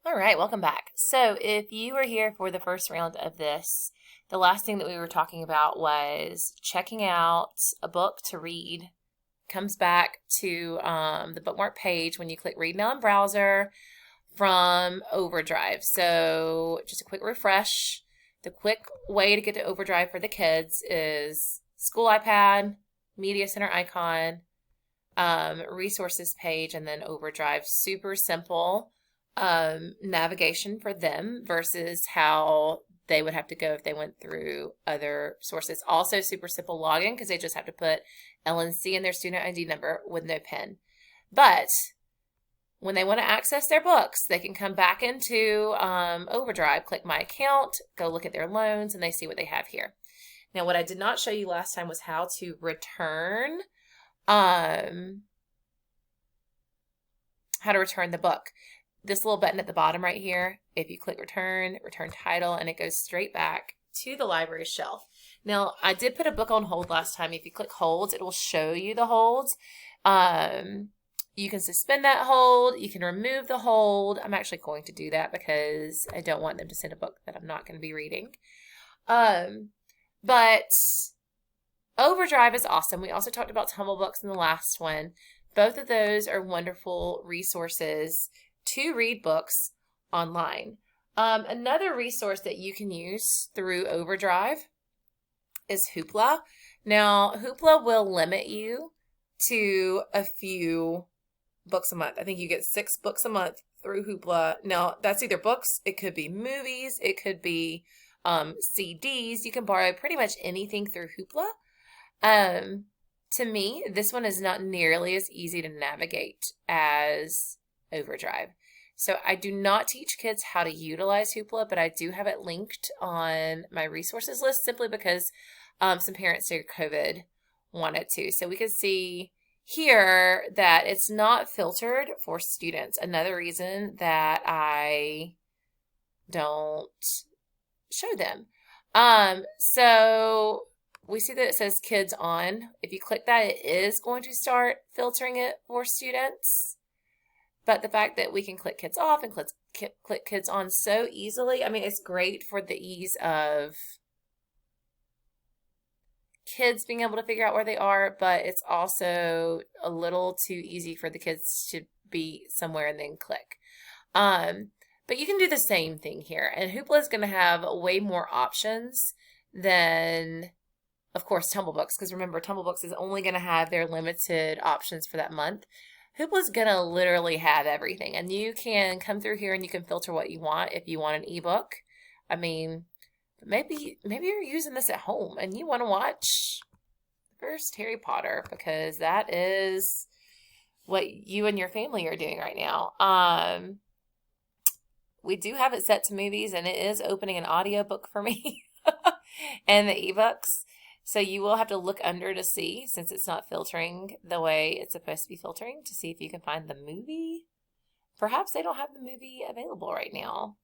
All right, welcome back. So, if you were here for the first round of this, the last thing that we were talking about was checking out a book to read. Comes back to the bookmark page when you click Read Now in Browser from Overdrive. So, just a quick refresh. The quick way to get to Overdrive for the kids is school iPad, Media Center icon, resources page, and then Overdrive. Super simple navigation for them versus how they would have to go if they went through other sources. Also super simple login because they just have to put LNC in their student ID number with no PIN. But when they want to access their books, they can come back into Overdrive, click My Account, go look at their loans, and they see what they have here. Now, what I did not show you last time was how to return the book. This little button at the bottom right here, if you click return title, and it goes straight back to the library shelf. Now, I did put a book on hold last time. If you click holds, it will show you the holds. You can suspend that hold. You can remove the hold. I'm actually going to do that because I don't want them to send a book that I'm not going to be reading. But Overdrive is awesome. We also talked about Tumble Books in the last one. Both of those are wonderful resources to read books online. Another resource that you can use through Overdrive is Hoopla. Now, Hoopla will limit you to a few books a month. I think you get 6 books a month through Hoopla. Now, that's either books, it could be movies, it could be CDs. You can borrow pretty much anything through Hoopla. To me, this one is not nearly as easy to navigate as Overdrive. So I do not teach kids how to utilize Hoopla, but I do have it linked on my resources list simply because some parents during COVID wanted to. So we can see here that it's not filtered for students. Another reason that I don't show them. So we see that it says kids on. If you click that, it is going to start filtering it for students. But the fact that we can click kids off and click kids on so easily, I mean, it's great for the ease of kids being able to figure out where they are, but it's also a little too easy for the kids to be somewhere and then click. But you can do the same thing here. And Hoopla is going to have way more options than, of course, Tumble Books. Because remember, Tumble Books is only going to have their limited options for that month. Hoopla is going to literally have everything. And you can come through here and you can filter what you want. If you want an ebook, I mean, maybe you're using this at home and you want to watch the first Harry Potter because that is what you and your family are doing right now. We do have it set to movies, and it is opening an audiobook for me and the ebooks. So you will have to look under to see, since it's not filtering the way it's supposed to be filtering, to see if you can find the movie. Perhaps they don't have the movie available right now.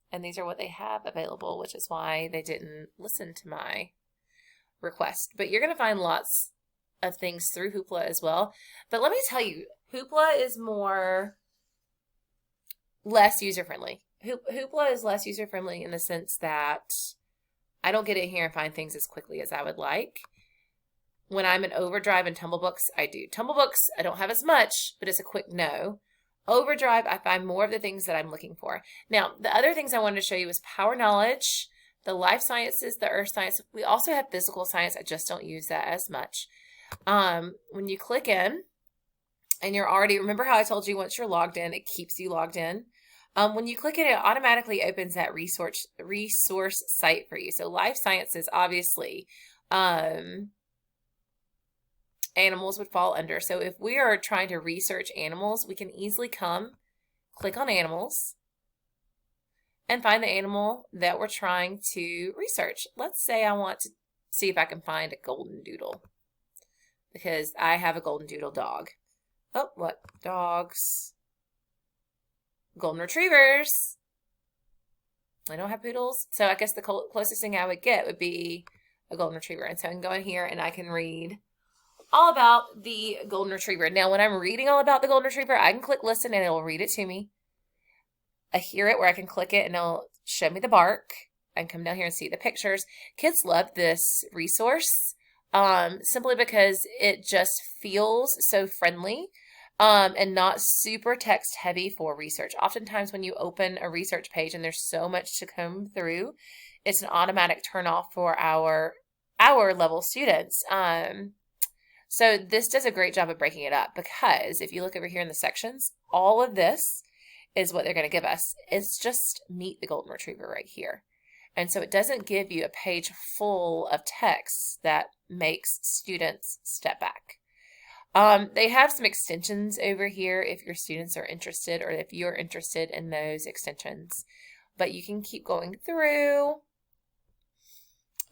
And these are what they have available, which is why they didn't listen to my request. But you're going to find lots of things through Hoopla as well. But let me tell you, Hoopla is less user-friendly. Hoopla is less user-friendly in the sense that I don't get in here and find things as quickly as I would like. When I'm in Overdrive and Tumble Books, I do. Tumble Books, I don't have as much, but it's a quick no. Overdrive, I find more of the things that I'm looking for. Now, the other things I wanted to show you is Power Knowledge, the Life Sciences, the Earth Science. We also have Physical Science. I just don't use that as much. When you click in, and you're already, remember how I told you once you're logged in, it keeps you logged in? When you click it automatically opens that resource site for you. So Life Sciences, obviously, animals would fall under. So if we are trying to research animals, we can easily click on animals, and find the animal that we're trying to research. Let's say I want to see if I can find a golden doodle, because I have a golden doodle dog. Oh, what? Dogs. Golden retrievers. I don't have poodles, so I guess the closest thing I would get would be a golden retriever. And so I can go in here and I can read all about the golden retriever. Now, when I'm reading all about the golden retriever, I can click listen and it will read it to me. here it where I can click it and it'll show me the bark and come down here and see the pictures. Kids love this resource simply because it just feels so friendly and not super text heavy for research. Oftentimes when you open a research page and there's so much to comb through, it's an automatic turn off for our level students. So this does a great job of breaking it up, because if you look over here in the sections, all of this is what they're going to give us. It's just meet the golden retriever right here. And so it doesn't give you a page full of text that makes students step back. They have some extensions over here if your students are interested, or if you're interested in those extensions. But you can keep going through.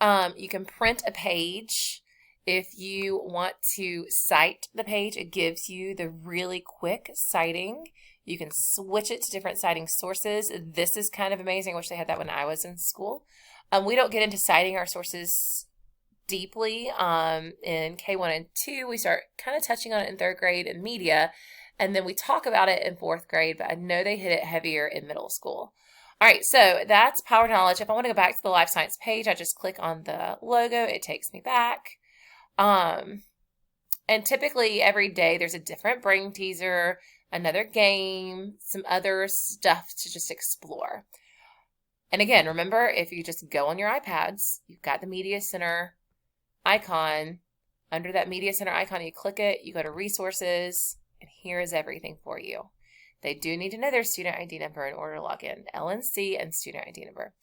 You can print a page. If you want to cite the page, it gives you the really quick citing. You can switch it to different citing sources. This is kind of amazing. I wish they had that when I was in school. We don't get into citing our sources deeply in K1 and 2. We start kind of touching on it in 3rd grade in media, and then we talk about it in 4th grade, but I know they hit it heavier in middle school. All right, so that's Power Knowledge. If I want to go back to the Life Science page, I just click on the logo. It takes me back. And typically every day there's a different brain teaser, another game, some other stuff to just explore. And again, remember, if you just go on your iPads, you've got the Media Center icon. Under that Media Center icon, you click it, you go to Resources, and here is everything for you. They do need to know their student ID number in order to log in. LNC and student ID number.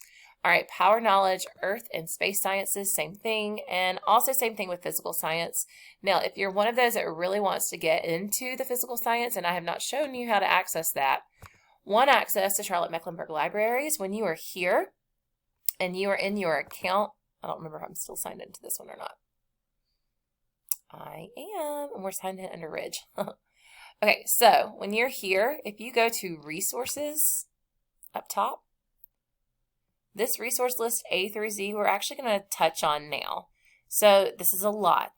All right, Power Knowledge, Earth and Space Sciences, same thing. And also same thing with Physical Science. Now, if you're one of those that really wants to get into the physical science, and I have not shown you how to access that, one access to Charlotte-Mecklenburg Libraries, when you are here and you are in your account, I don't remember if I'm still signed into this one or not. I am, and we're signed in under Ridge. Okay, so when you're here, if you go to Resources up top, this resource list A through Z, we're actually going to touch on now. So this is a lot,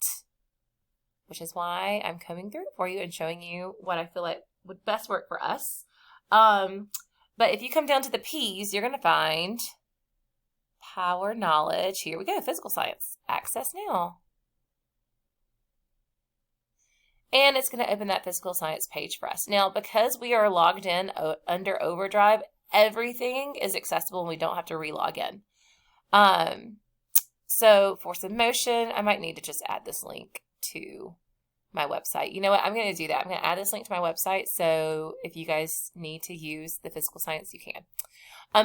which is why I'm coming through it for you and showing you what I feel like would best work for us. But if you come down to the P's, you're going to find Power Knowledge. Here we go, Physical Science. Access now. And it's going to open that Physical Science page for us. Now, because we are logged in under Overdrive, everything is accessible and we don't have to re-log in. So Force of Motion, I might need to just add this link to my website. You know what? I'm going to do that. I'm going to add this link to my website, so if you guys need to use the Physical Science, you can.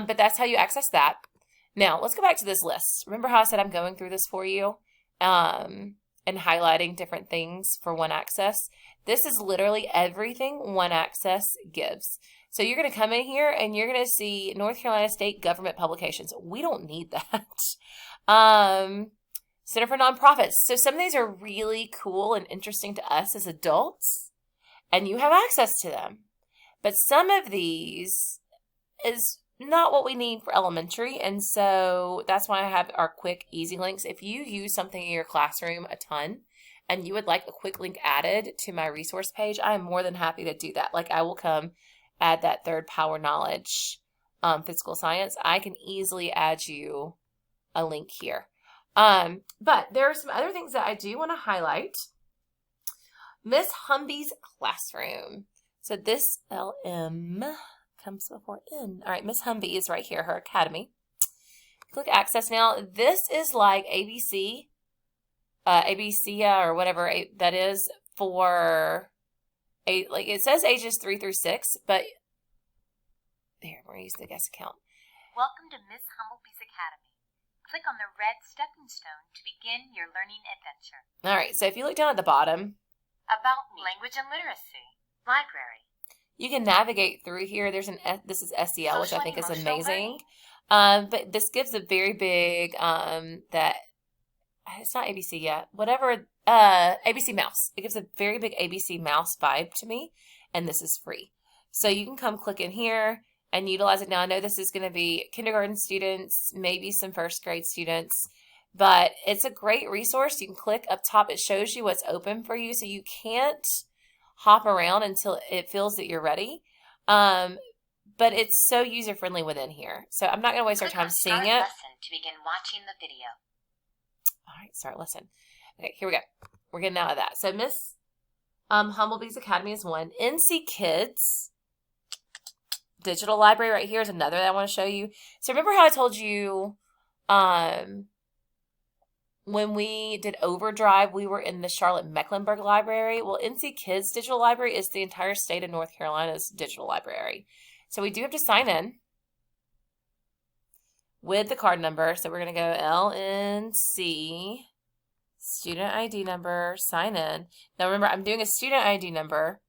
But that's how you access that. Now, let's go back to this list. Remember how I said I'm going through this for you and highlighting different things for One Access? This is literally everything One Access gives. So you're going to come in here and you're going to see North Carolina State Government Publications. We don't need that. Center for Nonprofits. So some of these are really cool and interesting to us as adults, and you have access to them. But some of these is not what we need for elementary, and so that's why I have our quick, easy links. If you use something in your classroom a ton, and you would like a quick link added to my resource page, I am more than happy to do that. Like, I will come add that third Power Knowledge Physical Science. I can easily add you a link here. But there are some other things that I do want to highlight. Miss Humby's Classroom. So this LM comes before N. All right, Miss Humby is right here, her academy. Click Access now. This is like ABC, or whatever that is for like it says ages 3 through 6, but here, we're going to use the guest account. Welcome to Miss Humblebee's Academy. Click on the red stepping stone to begin your learning adventure. All right, so if you look down at the bottom, About Language and Literacy, Library. You can navigate through here. There's this is SEL, which I think is amazing. But this gives a very big that it's not ABC yet. Whatever ABC Mouse. It gives a very big ABC Mouse vibe to me, and this is free. So you can come click in here and utilize it. Now I know this is going to be kindergarten students, maybe some first grade students, but it's a great resource. You can click up top. It shows you what's open for you, so you can't hop around until it feels that you're ready. but it's so user-friendly within here. So I'm not going to waste our time seeing it. Lesson to begin watching the video. All right, start lesson. Okay, here we go. We're getting out of that. So Miss Humblebee's Academy is one. NC Kids Digital Library right here is another that I want to show you. So remember how I told you when we did Overdrive, we were in the Charlotte-Mecklenburg Library. Well, NC Kids Digital Library is the entire state of North Carolina's digital library. So we do have to sign in with the card number. So we're going to go LNC, student ID number, sign in. Now remember, I'm doing a student ID number,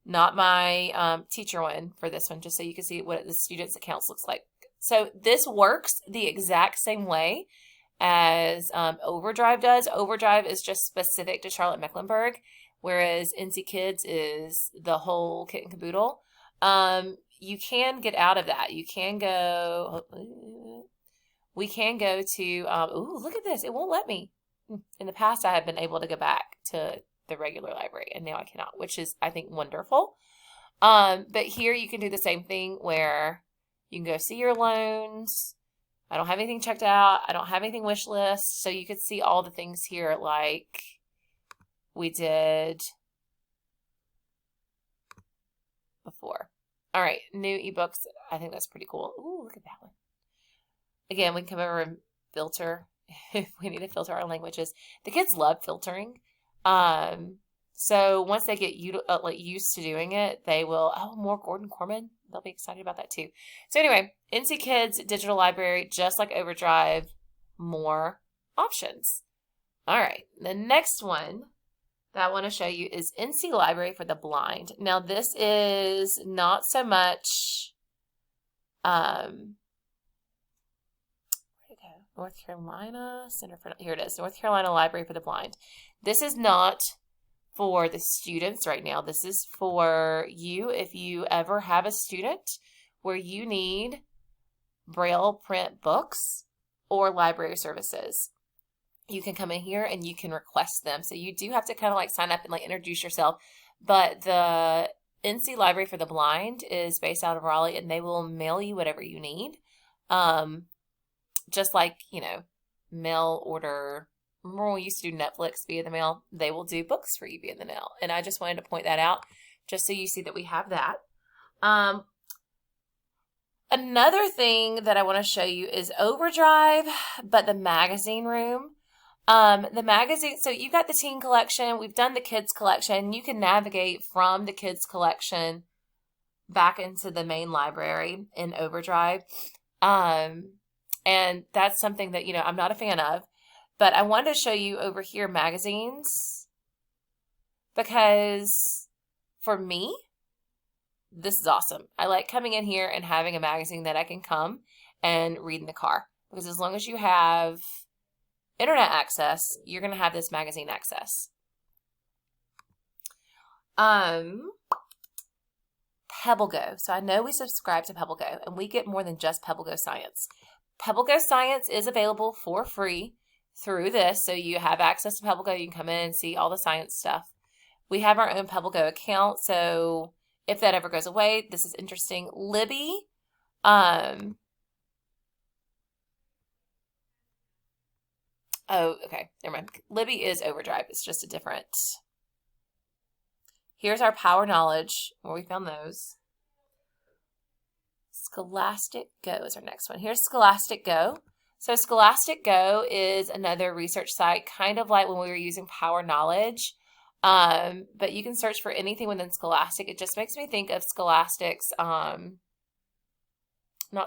not my teacher one for this one, just so you can see what the student's accounts looks like. So this works the exact same way as Overdrive does. Overdrive is just specific to Charlotte-Mecklenburg, whereas NC Kids is the whole kit and caboodle. You can get out of that. You can go, we can go to, ooh, look at this. It won't let me. In the past, I have been able to go back to the regular library, and now I cannot, which is, I think, wonderful. But here you can do the same thing where you can go see your loans. I don't have anything checked out. I don't have anything wish list. So you could see all the things here like we did before. All right, new ebooks. I think that's pretty cool. Ooh, look at that one. Again, we can come over and filter if we need to filter our languages. The kids love filtering. So once they get used to doing it, they will, oh, more Gordon Corman. They'll be excited about that too. So anyway, NC Kids Digital Library, just like Overdrive, more options. All right, the next one that I want to show you is NC Library for the Blind. Now this is not so much, North Carolina Center for, here it is, North Carolina Library for the Blind. This is not for the students right now. This is for you if you ever have a student where you need Braille print books or library services. You can come in here and you can request them. So you do have to kind of like sign up and like introduce yourself. But the NC Library for the Blind is based out of Raleigh, and they will mail you whatever you need. Just like, you know, mail order. Remember when we used to do Netflix via the mail? They will do books for you via the mail. And I just wanted to point that out just so you see that we have that. Another thing that I want to show you is Overdrive, but the magazine room. The magazine, so you've got the teen collection. We've done the kids collection. You can navigate from the kids collection back into the main library in Overdrive. And that's something that, you know, I'm not a fan of. But I wanted to show you over here magazines because for me, this is awesome. I like coming in here and having a magazine that I can come and read in the car. Because as long as you have internet access, you're going to have this magazine access. PebbleGo. So I know we subscribe to PebbleGo, and we get more than just PebbleGo Science. PebbleGo Science is available for free through this, so you have access to PebbleGo. You can come in and see all the science stuff. We have our own PebbleGo account, so if that ever goes away, this is interesting. Libby, oh, okay, never mind. Libby is Overdrive. It's just a different. Here's our Power Knowledge, where we found those. Scholastic Go is our next one. Here's Scholastic Go. So Scholastic Go is another research site, kind of like when we were using Power Knowledge. But you can search for anything within Scholastic. It just makes me think of Scholastic's, not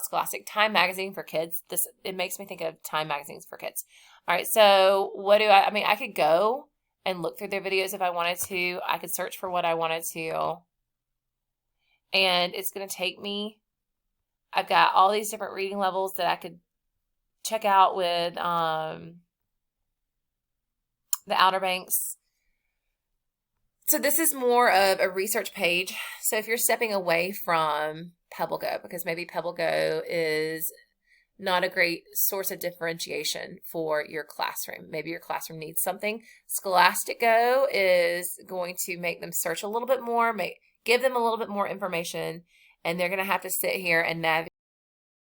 Scholastic, Time Magazine for kids. It makes me think of Time Magazines for kids. All right, so what do I mean, I could go and look through their videos if I wanted to. I could search for what I wanted to. And it's going to take me, I've got all these different reading levels that I could check out with the Outer Banks. So this is more of a research page. So if you're stepping away from PebbleGo, because maybe PebbleGo is not a great source of differentiation for your classroom. Maybe your classroom needs something. Scholastic Go is going to make them search a little bit more, give them a little bit more information, and they're going to have to sit here and navigate